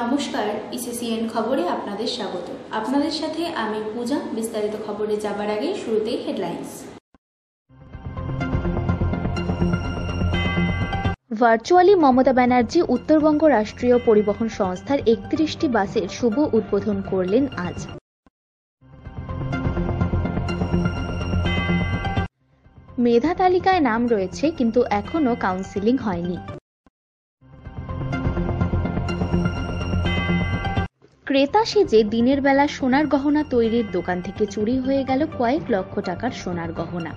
নমস্কার, ইসিসিএন খবরে আপনাদের স্বাগত। আপনাদের সাথে আমি পূজা। বিস্তারিত খবরে যাবার আগে শুরুতেই হেডলাইন্স। ভার্চুয়ালি মমতা ব্যানার্জি উত্তরবঙ্গ রাষ্ট্রীয় পরিবহন সংস্থার ৩১টি বাসের শুভ উদ্বোধন করলেন আজ। মেধা তালিকায় নাম রয়েছে, কিন্তু এখনো কাউন্সিলিং হয়নি। ক্রেতা সেজে দিনের বেলা সোনার গহনা তৈরির দোকান থেকে চুরি হয়ে গেল কয়েক লক্ষ টাকার সোনার গহনা।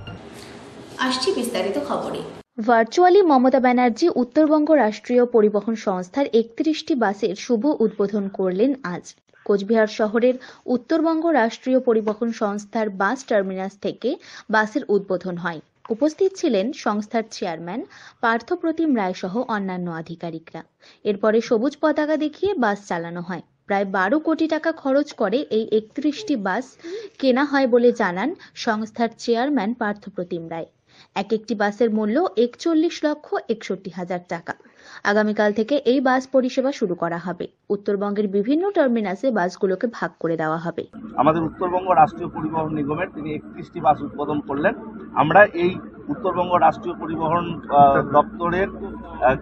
আসছি বিস্তারিত খবরে। ভার্চুয়ালি মমতা ব্যানার্জি উত্তরবঙ্গ রাষ্ট্রীয় পরিবহন সংস্থার ৩১টি বাসের শুভ উদ্বোধন করলেন আজ। কোচবিহার শহরের উত্তরবঙ্গ রাষ্ট্রীয় পরিবহন সংস্থার বাস টার্মিনাস থেকে বাসের উদ্বোধন হয়। উপস্থিত ছিলেন সংস্থার চেয়ারম্যান পার্থপ্রতিম রায় সহ অন্যান্য আধিকারিকরা। এরপরে সবুজ পতাকা দেখিয়ে বাস চালানো হয়। প্রায় ১২ কোটি টাকা খরচ করে এই ৩১টি বাস কেনা হয় বলে জানান সংস্থার চেয়ারম্যান পার্থপ্রতিম রায়। একটি বাসের মূল্য ৪১,৬১,০০০ টাকা। আগামীকাল থেকে এই বাস পরিষেবা শুরু করা হবে। উত্তরবঙ্গের বিভিন্ন টার্মিনাসে বাসগুলোকে ভাগ করে দেওয়া হবে। আমাদের উত্তরবঙ্গ রাষ্ট্রীয় পরিবহন নিগমের তিনি ৩১টি বাস উদ্বোধন করলেন। আমরা এই উত্তরবঙ্গ রাষ্ট্রীয় পরিবহন দপ্তরের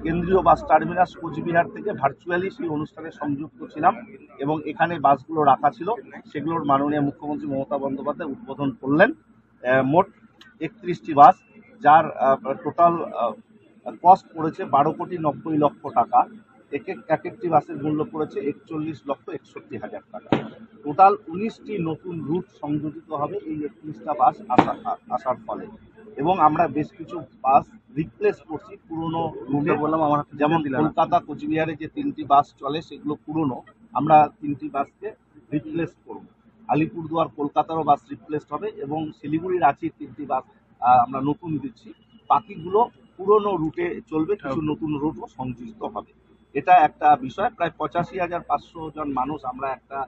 কেন্দ্রীয় বাস টার্মিনাস কোচবিহার থেকে ভার্চুয়ালি সেই অনুষ্ঠানে সংযুক্ত ছিলাম এবং এখানে বাসগুলো রাখা ছিল, সেগুলোর মাননীয় মুখ্যমন্ত্রী মমতা বন্দ্যোপাধ্যায় উদ্বোধন করলেন। মোট ৩১টি বাস, যার টোটাল কস্ট পড়েছে ১২,৯০,০০,০০০ টাকা। এক একটি বাসের মূল্য পড়েছে ৪১,৬১,০০০ টাকা। টোটাল 19টি নতুন রুট সংযোজিত হবে এই 31টা বাস আসার ফলে, এবং আমরা বেশ কিছু বাস রিপ্লেস করছি পুরনো রুটে। যেমন কলকাতা কোচবিহারে যে 3টি বাস চলে সেগুলো পুরনো, আমরা 3টি বাসকে রিপ্লেস করব। আলিপুরদুয়ার কলকাতারও বাস রিপ্লেস হবে এবং শিলিগুড়ি রাঁচির 3টি বাস আমরা নতুন দিচ্ছি। বাকিগুলো পুরনো রুটে চলবে, কিছু নতুন রুটও সংযোজিত হবে। এটা একটা বিষয়। প্রায় ৮৫,৫০০ জন মানুষ আমরা একটা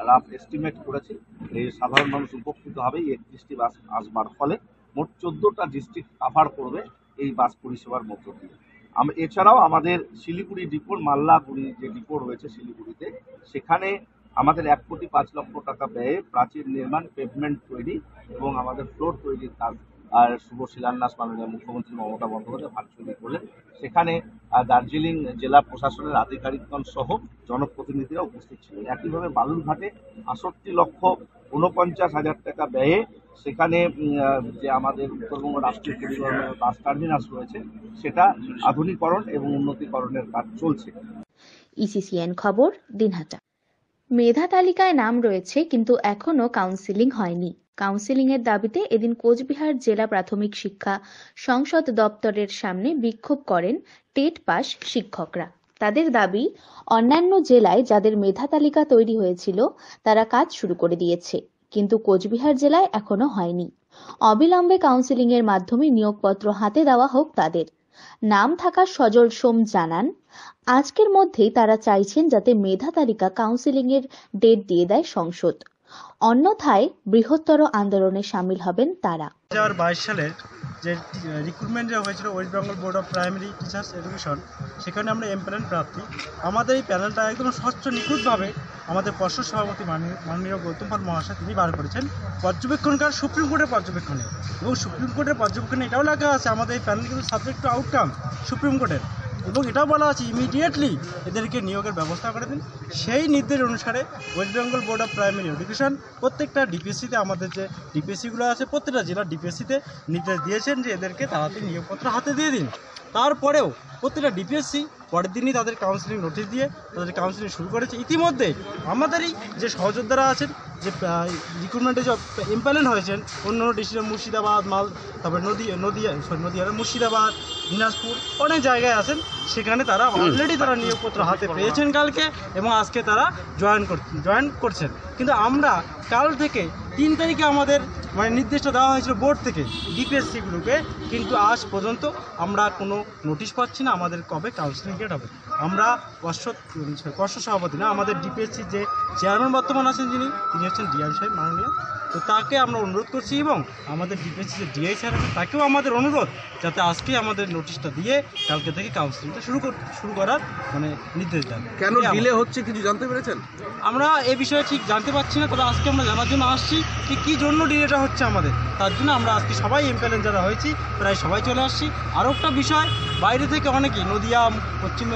রাফ এস্টিমেট করেছি এই সাধারণ মানুষ উপকৃত হবে এই 31টি বাস আসবার ফলে। মোট 14টা ডিস্ট্রিক্ট কাভার করবে এই বাস পরিষেবার মধ্য দিয়ে। এছাড়াও আমাদের শিলিগুড়ি ডিপোর মাল্লাগুড়ি যে ডিপো রয়েছে শিলিগুড়িতে, সেখানে আমাদের ১,৫,০০,০০০ টাকা ব্যয়ে প্রাচীর নির্মাণ, পেভমেন্ট তৈরি এবং আমাদের ফ্লোর তৈরির কাজ আর শুভ শিলান্যাস মাননীয় মুখ্যমন্ত্রী মমতা বন্দ্যোপাধ্যায় ভার্চুয়ালি করলেন। সেখানে দার্জিলিং জেলা প্রশাসনের আধিকারিকগণ সহ জনপ্রতিনিধিরা উপস্থিত ছিলেন। একইভাবে বালুরঘাটে ৬৮,৪৯,০০০ টাকা ব্যয়ে সেখানে যে আমাদের উত্তরবঙ্গ রাষ্ট্রীয় পরিবহনের বাস টার্মিনাস রয়েছে সেটা আধুনিকরণ এবং উন্নতিকরণের কাজ চলছে। ইসিসিএন খবর, দিনহাটা। মেধা তালিকায় নাম রয়েছে, কিন্তু এখনো কাউন্সিলিং হয়নি। কাউন্সিলিং এর দাবিতে এদিন কোচবিহার জেলা প্রাথমিক শিক্ষা সংসদ দপ্তরের সামনে বিক্ষোভ করেন টেট পাস শিক্ষকরা। তাদের দাবি, অন্যান্য জেলায় যাদের মেধা তালিকা তৈরি হয়েছিল তারা কাজ শুরু করে দিয়েছে, কিন্তু কোচবিহার জেলায় এখনো হয়নি। অবিলম্বে কাউন্সিলিং এর মাধ্যমে নিয়োগপত্র হাতে দেওয়া হোক তাদের। নাম থাকা সজল সোম জানান, আজকের মধ্যেই তারা চাইছেন যাতে মেধা তালিকা কাউন্সিলিং এর ডেট দিয়ে দেয় সংসদ, অন্যথায় বৃহত্তর আন্দোলনে সামিল হবেন তারা। 2022 সালে যে রিক্রুটমেন্ট যা হয়েছিল West Bengal board of primary teachers education, সেখানে আমরা এমপ্যানেল প্রার্থী। আমাদের এই প্যানেলটা একদম স্বচ্ছ নিখুঁতভাবে আমাদের পর্ষদ সভাপতি মাননীয় গৌতম পাল মহাশয় তিনি বার করেছেন পর্যবেক্ষণকার সুপ্রিম কোর্টের পর্যবেক্ষণে, এবং সুপ্রিম কোর্টের পর্যবেক্ষণে এটাও লেখা আছে আমাদের এই প্যানেল কিন্তু সাবজেক্ট টু আউটকাম সুপ্রিম কোর্টের, এবং এটাও বলা আছে ইমিডিয়েটলি এদেরকে নিয়োগের ব্যবস্থা করে দিন। সেই নির্দেশ অনুসারে West Bengal board of primary education প্রত্যেকটা ডিপিএসসিতে, আমাদের যে ডিপিএসসিগুলো আছে প্রত্যেকটা জেলার ডিপিএসসিতে নির্দেশ দিয়েছেন যে এদেরকে তাড়াতাড়ি নিয়োগপত্র হাতে দিয়ে দিন। তারপরেও প্রত্যেকটা ডিপিএসসি পরের দিনই তাদের কাউন্সিলিং নোটিশ দিয়ে তাদের কাউন্সিলিং শুরু করেছে। ইতিমধ্যে আমাদেরই যে সহযোদ্ধারা আছেন, যে রিক্রুটমেন্টে যে এমপ্যানেল হয়েছেন অন্য ডিস্ট্রিক্ট, মুর্শিদাবাদ, তারপরে নদিয়া, মুর্শিদাবাদ, দিনাজপুর, অনেক জায়গায় আছেন, সেখানে তারা অলরেডি তারা নিয়োগপত্র হাতে পেয়েছেন কালকে, এবং আজকে তারা জয়েন করছেন। কিন্তু আমরা কাল থেকে 3 তারিখে আমাদের মানে নির্দেশটা দেওয়া হয়েছিল বোর্ড থেকে ডিপিএসসিগুলোকে, কিন্তু আজ পর্যন্ত আমরা কোনো নোটিশ পাচ্ছি না আমাদের কবে কাউন্সিলিং ডেট হবে। আমরা পর্ষদ সভাপতি না, আমাদের ডিপিএসসি যে চেয়ারম্যান বর্তমান আছেন তিনি হচ্ছেন ডিআই সাহেব মাননীয়, তো তাকে আমরা অনুরোধ করছি এবং আমাদের ডিপিএসসি যে ডিআই স্যার আছে তাকেও আমাদের অনুরোধ যাতে আজকে আমাদের নোটিশটা দিয়ে কালকে থেকে কাউন্সিলিংটা শুরু করার মানে নির্দেশ দেন। কেন ডিলে হচ্ছে কিছু জানতে পেরেছেন? আমরা এই বিষয়ে ঠিক জানতে পারছি না, তবে আজকে আমরা জানার জন্য আসছি যে কী জন্য ডিলেটা হচ্ছে আমাদের। তার জন্য আমরা আজকে সবাই এমপ্যানেল যারা হয়েছি প্রায় সবাই চলে আসছি। আরও একটা বিষয়, বাইরে থেকে অনেকেই নদিয়া, পশ্চিম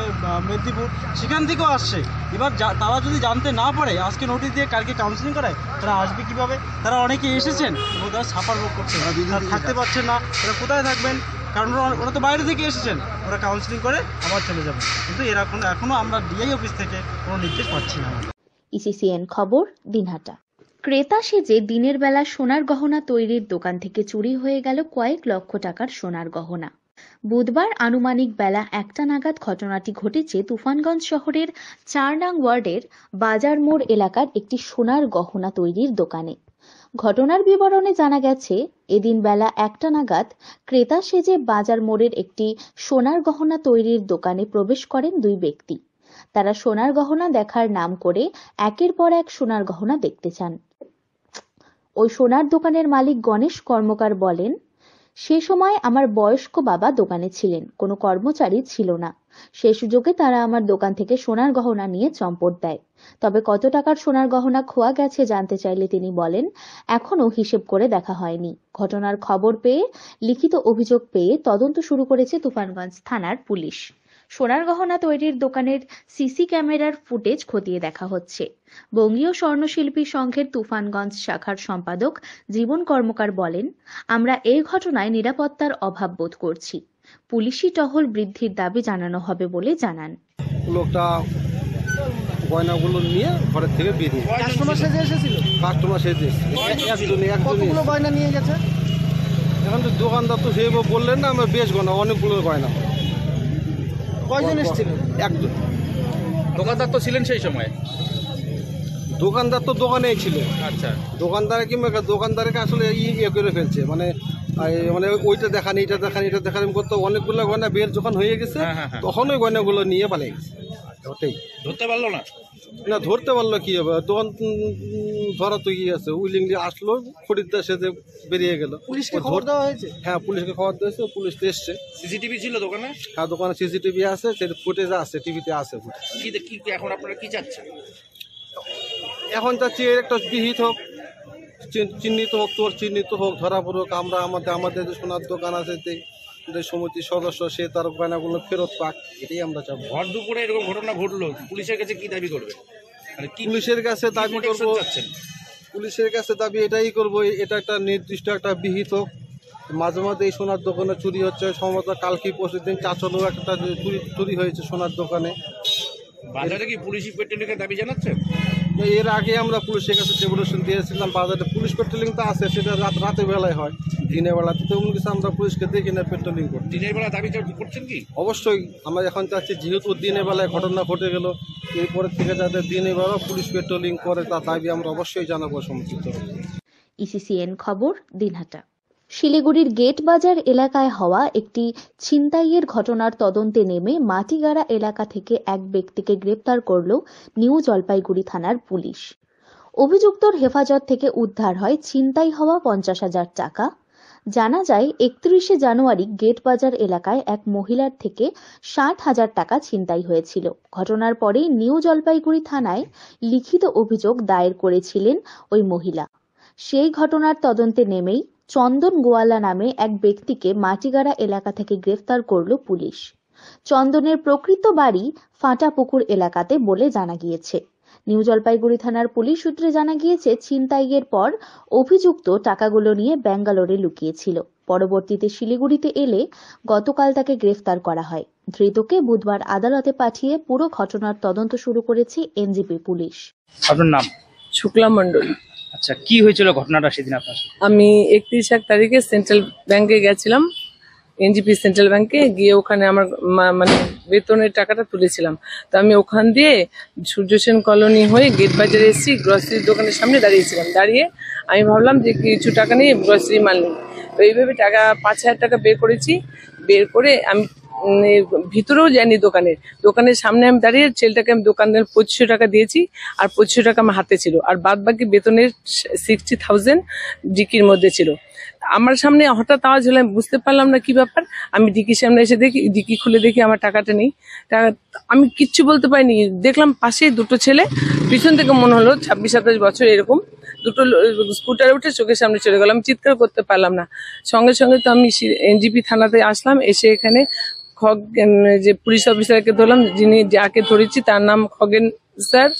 মেদিনীপুর সেখান থেকেও আসছে। এবার তারা যদি জানতে না পারে আজকে নোটিশ দিয়ে কালকে কাউন্সিলিং করায়, তারা আসবে কীভাবে? তারা অনেকে এসেছেন এবং তারা ছাপার ভোগ করছে, তারা থাকতে পারছেন না, তারা কোথায় থাকবেন? কারণ ওরা তো বাইরে থেকে এসেছেন, ওরা কাউন্সিলিং করে আবার চলে যাবেন, কিন্তু এখনও আমরা ডিআই অফিস থেকে কোনো নির্দেশ পাচ্ছি না। ইসিসিএন খবর, দিনহাটা। ক্রেতা সেজে দিনের বেলা সোনার গহনা তৈরির দোকান থেকে চুরি হয়ে গেল কয়েক লক্ষ টাকার সোনার গহনা। বুধবার আনুমানিক বেলা 1টা নাগাদ ঘটনাটি ঘটেছে তুফানগঞ্জ শহরের 4 নং ওয়ার্ডের বাজার মোড় এলাকার একটি সোনার গহনা তৈরির দোকানে। ঘটনার বিবরণে জানা গেছে, এদিন বেলা 1টা নাগাদ ক্রেতা সেজে বাজার মোড়ের একটি সোনার গহনা তৈরির দোকানে প্রবেশ করেন দুই ব্যক্তি। তারা সোনার গহনা দেখার নাম করে একের পর এক সোনার গহনা দেখতে চান। ওই সোনার দোকানের মালিক গণেশ কর্মকার বলেন, সে সময় আমার বয়স্ক বাবা দোকানে ছিলেন, কোনো কর্মচারী ছিল না। সে সুযোগে তারা আমার দোকান থেকে সোনার গহনা নিয়ে চম্পট দেয়। তবে কত টাকার সোনার গহনা খোয়া গেছে জানতে চাইলে তিনি বলেন, এখনো হিসেব করে দেখা হয়নি। ঘটনার খবর পেয়ে লিখিত অভিযোগ পেয়ে তদন্ত শুরু করেছে তুফানগঞ্জ থানার পুলিশ। সোনার গহনা তৈরির দোকানের সিসি ক্যামেরার ফুটেজ খতিয়ে দেখা হচ্ছে। বঙ্গীয় স্বর্ণশিল্পী সংঘের তুফানগঞ্জ শাখার সম্পাদক জীবন কর্মকার বলেন, আমরা এই ঘটনায় নিরাপত্তার অভাব বোধ করছি। পুলিশি টহল বৃদ্ধির দাবি জানানো হবে বলে জানান। লোকটা গয়নাগুলো নিয়ে ঘরের থেকে বেরিয়ে কাস্টমার সেজে এসেছিল। কতগুলো গয়না নিয়ে গেছে? এখন তো দোকানদার তো সেভাবে বললেন না, আমরা বেশ গয়না, অনেকগুলো গয়না। কয়জন এসেছিল? একজন। দোকানদার তো ছিলেন সেই সময়? দোকানদার তো দোকানেই ছিল। আচ্ছা, দোকানদার কিংবা দোকানদারকে আসলে ইয়ে করে ফেলছে, মানে ওইটা দেখান, এটা দেখান, এটা দেখান করতে অনেকগুলো গয়না বের যখন হয়ে গেছে তখন ওই গয়নাগুলো নিয়ে পালিয়ে গেছে। ওটাই ধরতে পারলো না। না, ধরতে পারলো কি হবে, দোকান ধরা তো কি আছে, উইলিংলি আসলো, খরিদ্দার সাথে বেরিয়ে গেল। পুলিশকে খবর দেওয়া হয়েছে? হ্যাঁ, পুলিশকে খবর দিয়েছে, পুলিশ এসছে। সিসিটিভি ছিল দোকানে? হ্যাঁ, দোকানে সিসিটিভি আছে, সেটা ফুটেজ আছে, টিভিতে আছে। কি এখন আপনারা কি চাচ্ছেন? এখন চাচ্ছি একটা বিহিত হোক, চিহ্নিত হোক, তোর চিহ্নিত হোক, ধরা পড়ুক। আমরা আমাদের যে সোনার দোকান আছে সমিতির সদস্য, সে তার গয়নাগুলো ফেরত পাক, এটাই আমরা চাবো। ভর দুপুরে এরকম ঘটনা ঘটলো, পুলিশের কাছে কি দাবি করবে? পুলিশের কাছে দাবি করবো, পুলিশের কাছে দাবি এটাই করবো, এটা একটা নির্দিষ্ট একটা বিহিত। মাঝে মাঝে এই সোনার দোকানে চুরি হচ্ছে, সম্ভবত কালকে প্রতিদিন চাচলেও একটা চুরি হয়েছে সোনার দোকানে। বাজারে কি পুলিশি পেট্রোলিংয়ের দাবি জানাচ্ছেন? এর আগে আমরা পুলিশের কাছে ডেপুটেশন দিয়েছিলাম, বাজারে পুলিশ পেট্রোলিং তো আছে, সেটা রাতের বেলায় হয়, দিনের বেলাতে তেমন কিছু আমরা পুলিশকে দেখি না পেট্রোলিং করতে। দিনের বেলা দাবি করছেন কি? অবশ্যই আমরা এখন চাচ্ছি, যেহেতু দিনের বেলায় ঘটনা ঘটে গেল, এরপরে থেকে যাতে দিনের বেলা পুলিশ পেট্রোলিং করে তার দাবি আমরা অবশ্যই জানাবো সমিতির তরফে। ইসিসিএন খবর, দিনহাটা। শিলিগুড়ির গেট বাজার এলাকায় হওয়া একটি ছিনতাইয়ের ঘটনার তদন্তে নেমে মাটিগাড়া এলাকা থেকে এক ব্যক্তিকে গ্রেপ্তার করল নিউ জলপাইগুড়ি থানার পুলিশ। অভিযুক্তর হেফাজত থেকে উদ্ধার হয় ছিনতাই হওয়া 50,000 টাকা। জানা যায়, 31শে জানুয়ারি গেট বাজার এলাকায় এক মহিলার থেকে 60,000 টাকা ছিনতাই হয়েছিল। ঘটনার পরেই নিউ জলপাইগুড়ি থানায় লিখিত অভিযোগ দায়ের করেছিলেন ওই মহিলা। সেই ঘটনার তদন্তে নেমেই চন্দন গোয়ালা নামে এক ব্যক্তিকে মাটিগাড়া এলাকা থেকে গ্রেফতার করল পুলিশ। চন্দনের প্রকৃত বাড়ি ফাটাপুকুর এলাকাতে বলে জানা গিয়েছে। নিউ জলপাইগুড়ি থানার পুলিশ সূত্রে জানা গিয়েছে, ছিনতাইয়ের পর অভিযুক্ত টাকাগুলো নিয়ে ব্যাঙ্গালোরে লুকিয়েছিল। পরবর্তীতে শিলিগুড়িতে এলে গতকাল তাকে গ্রেফতার করা হয়। ধৃতকে বুধবার আদালতে পাঠিয়ে পুরো ঘটনার তদন্ত শুরু করেছে এনজিপি পুলিশ। আপনার নাম? শুক্লা মন্ডল। আচ্ছা, কি হয়েছিল ঘটনাটা সেদিন আপনার? আমি 31 তারিখে সেন্ট্রাল ব্যাংকে গেছিলাম, এনজিপি সেন্ট্রাল ব্যাংকে গিয়ে ওখানে আমার মানে বেতনের টাকাটা তুলেছিলাম। তো আমি ওখান দিয়ে সূর্য সেন কলোনি হয়ে গেট বাজারে এসেছি, গ্রসারির দোকানের সামনে দাঁড়িয়েছিলাম। দাঁড়িয়ে আমি ভাবলাম যে কিছু টাকা নিয়ে গ্রসারি মাল নিই। তো এইভাবে টাকা 5,000 টাকা বের করেছি। বের করে আমি ভিতরেও যাইনি দোকানের সামনে আমি দাঁড়িয়ে ছেলেটাকে আমি দোকানের 2500 টাকা দিয়েছি, আর 2500 টাকা আমার হাতে ছিল, আর বাদ বাকি বেতনের 60,000 ডিকির মধ্যে ছিল। আমার সামনে হঠাৎ আওয়াজ হলো, আমি বুঝতে পারলাম না কি ব্যাপার। আমি ডিকির সামনে এসে দেখি, ডিকি খুলে দেখি আমার টাকাটা নেই। আমি কিচ্ছু বলতে পারিনি। দেখলাম পাশে দুটো ছেলে, পিছন থেকে মনে হলো 26-27 বছর এরকম, দুটো স্কুটারে উঠে চোখের সামনে চলে গেল। আমি চিৎকার করতে পারলাম না। সঙ্গে সঙ্গে তো আমি এনজিপি থানাতে আসলাম। এসে এখানে যে পুলিশ অফিসারকে ধরলাম, যিনি যাকে ধরেছি তার নাম খগেন স্যার।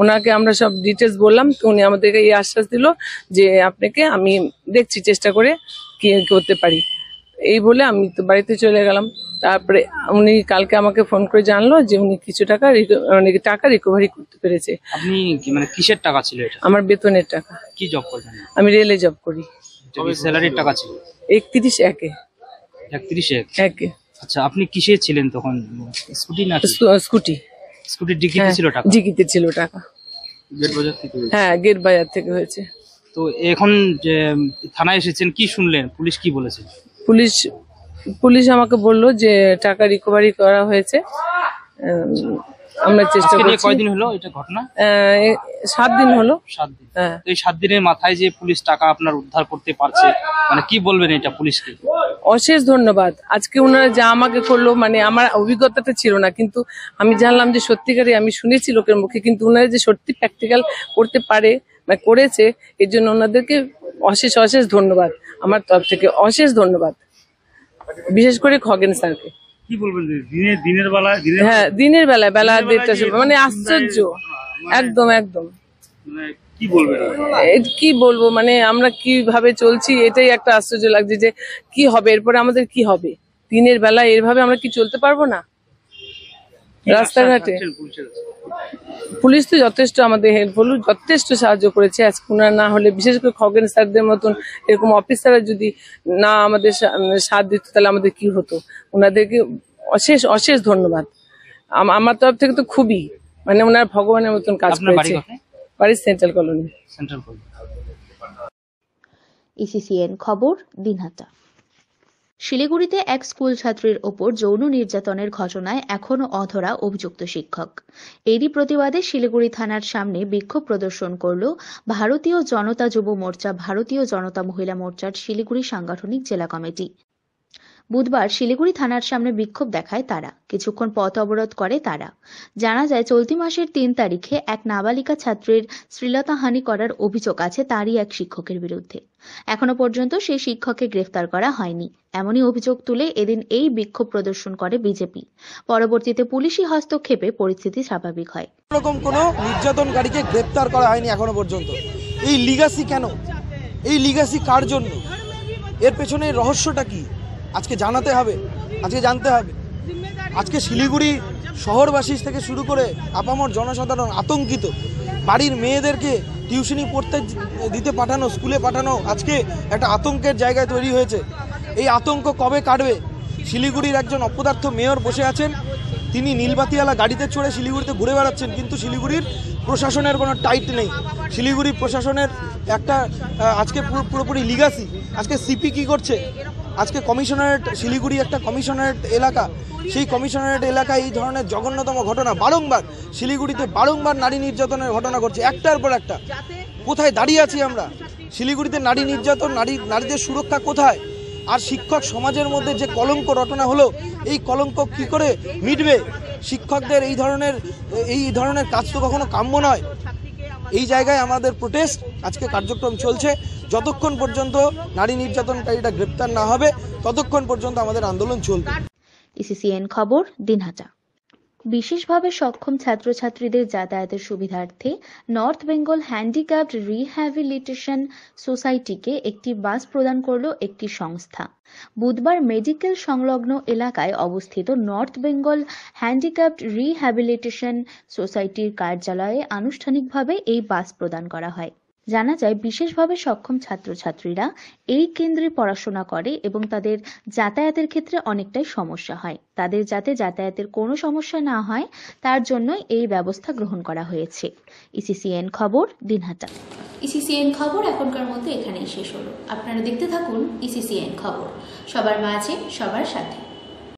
ওনাকে আমরা সব ডিটেলস বললাম। তো উনি আমাদেরকে এই আশ্বাস দিল যে আপনাকে আমি দেখছি চেষ্টা করে কি করতে পারি। এই বলে আমি তো বাড়িতে চলে গেলাম। তারপরে উনি কালকে আমাকে ফোন করে জানলো যে উনি কিছু টাকা রিকভারি করতে পেরেছে। আপনি মানে কিসের টাকা ছিল এটা? আমার বেতনের টাকা। কি জব করতেন? আমি রেলে জব করি। তবে স্যালারির টাকা ছিল 31 একে। আচ্ছা, আপনি কিসে ছিলেন তখন? স্কুটি না স্কুটির ডিকিতে ছিল টাকা? ডিকিতে ছিল টাকা। গেট বাজার থেকে? হ্যাঁ, গেট বাজার থেকে হয়েছে। তো এখন যে থানায় এসেছেন, কি শুনলেন? পুলিশ কি বলেছে? পুলিশ আমাকে বললো যে টাকা রিকভারি করা হয়েছে। আমরা চেষ্টা করছি। কয়দিন হলো এটা ঘটনা? 7 দিন হলো। 7 দিন। এই 7 দিনের মাথায় যে পুলিশ টাকা আপনার উদ্ধার করতে পারছে, মানে কি বলবেন এটা পুলিশকে? অশেষ ধন্যবাদ। আজকে ওনারা যা আমাকে করলো, মানে আমার অভিজ্ঞতাটা ছিল না, কিন্তু আমি জানলাম যে সত্যিকারে, আমি শুনেছি লোকের মুখে, কিন্তু ওনারা যে সত্যি প্র্যাকটিক্যাল করতে পারে বা করেছে, এর জন্য ওনাদেরকে অশেষ ধন্যবাদ। আমার তরফ থেকে অশেষ ধন্যবাদ, বিশেষ করে খগেন স্যারকে। কি বলবেন দিনের বেলায়? হ্যাঁ, দিনের বেলায় বেলা 1:30টার সময়, মানে আশ্চর্য। একদম কি বলবেন? কি বলবো, মানে আমরা কিভাবে চলছি এটাই একটা আশ্চর্য লাগছে যে কি হবে এরপরে, আমাদের কি হবে দিনের বেলায়? এভাবে আমরা কি চলতে পারবো না রাস্তাঘাটে? পুলিশ তো যথেষ্ট আমাদের হেল্পফুল, যথেষ্ট সাহায্য করেছে। আজকে ওনারা না হলে, বিশেষ করে খগেন স্যারদের মতন এরকম অফিসাররা যদি না আমাদের সাথ দিত, তাহলে আমাদের কি হতো। ওনাদেরকে অশেষ ধন্যবাদ। আমার তরফ থেকে তো খুবই, মানে ওনার ভগবানের মতন কাজ করেছে। বাড়ি সেন্ট্রাল কলোনি। ইসিসিএন খবর, দিনহাটা। শিলিগুড়িতে এক স্কুল ছাত্রীর ওপর যৌন নির্যাতনের ঘটনায় এখনও অধরা অভিযুক্ত শিক্ষক। এরই প্রতিবাদে শিলিগুড়ি থানার সামনে বিক্ষোভ প্রদর্শন করল ভারতীয় জনতা যুব মোর্চা, ভারতীয় জনতা মহিলা মোর্চার শিলিগুড়ি সাংগঠনিক জেলা কমিটি। বুধবার শিলিগুড়ি থানার সামনে বিক্ষোভ দেখায় তারা। কিছুক্ষণ পথ অবরোধ করে তারা। জানা যায়, চলতি মাসের 3 তারিখে এক নাবালিকা ছাত্রীর শ্লীলতাহানি করার অভিযোগ আছে তারই এক শিক্ষকের বিরুদ্ধে। এখনো পর্যন্ত সেই শিক্ষককে গ্রেফতার করা হয়নি। এমনই অভিযোগ তুলে এদিন এই বিক্ষোভ প্রদর্শন করে বিজেপি। পরবর্তীতে পুলিশি হস্তক্ষেপে পরিস্থিতি স্বাভাবিক হয়। এরকম কোনো নির্যাতনকারীকে গ্রেফতার করা হয়নি এখনো পর্যন্ত। এই লিগাসি কেন? এই লিগাসি কার জন্য? এর পেছনে রহস্যটা কি? আজকে জানতে হবে। আজকে শিলিগুড়ি শহরবাসী থেকে শুরু করে আপামর জনসাধারণ আতঙ্কিত। বাড়ির মেয়েদেরকে টিউশনি পড়তে দিতে পাঠানো, স্কুলে পাঠানো আজকে একটা আতঙ্কের জায়গায় তৈরি হয়েছে। এই আতঙ্ক কবে কাটবে? শিলিগুড়ির একজন অপদার্থ মেয়র বসে আছেন, তিনি নীলবাতিওয়ালা গাড়িতে চড়ে শিলিগুড়িতে ঘুরে বেড়াচ্ছেন, কিন্তু শিলিগুড়ির প্রশাসনের কোনো টাইট নেই। শিলিগুড়ি প্রশাসনের একটা আজকে পুরোপুরি লিগাসি। আজকে সিপি কি করছে? আজকে কমিশনারেট, শিলিগুড়ি একটা কমিশনারেট এলাকা, সেই কমিশনারেট এলাকায় এই ধরনের জঘন্যতম ঘটনা বারংবার, শিলিগুড়িতে বারংবার নারী নির্যাতনের ঘটনা ঘটছে, একটার পর একটা। কোথায় দাঁড়িয়ে আছি আমরা? শিলিগুড়িতে নারী নির্যাতন, নারীদের সুরক্ষা কোথায়? আর শিক্ষক সমাজের মধ্যে যে কলঙ্ক রটনা হলো, এই কলঙ্ক কি করে মিটবে? শিক্ষকদের এই ধরনের কাজ তো কখনো কাম্য নয়। এই জায়গায় আমাদের প্রোটেস্ট, আজকে কার্যক্রম চলছে। যতক্ষণ পর্যন্ত নারী নির্যাতনকারীরা গ্রেপ্তার না হবে, ততক্ষণ পর্যন্ত আমাদের আন্দোলন চলবে। ইসিসিএন খবর, দিনহাটা। বিশেষভাবে সক্ষম ছাত্রছাত্রীদের যাতায়াতের সুবিধার্থে নর্থ বেঙ্গল হ্যান্ডিক্যাপড রিহ্যাবিলিটেশন সোসাইটিকে একটি বাস প্রদান করল একটি সংস্থা। বুধবার মেডিকেল সংলগ্ন এলাকায় অবস্থিত নর্থ বেঙ্গল হ্যান্ডিক্যাপড রিহ্যাবিলিটেশন সোসাইটির কার্যালয়ে আনুষ্ঠানিকভাবে এই বাস প্রদান করা হয়। জানা যায় বিশেষভাবে সক্ষম ছাত্রছাত্রীরা এই কেন্দ্রে পড়াশোনা করে এবং তাদের যাতায়াতের ক্ষেত্রে অনেকটাই সমস্যা হয়। তাদের যাতে যাতায়াতের কোনো সমস্যা না হয় তার জন্য এই ব্যবস্থা গ্রহণ করা হয়েছে। ইসিসিএন খবর, দিনহাটা। ইসিসিএন খবর এখনকার মতো এখানেই শেষ হলো। আপনারা দেখতে থাকুন ইসিসিএন খবর, সবার মাঝে সবার সাথে।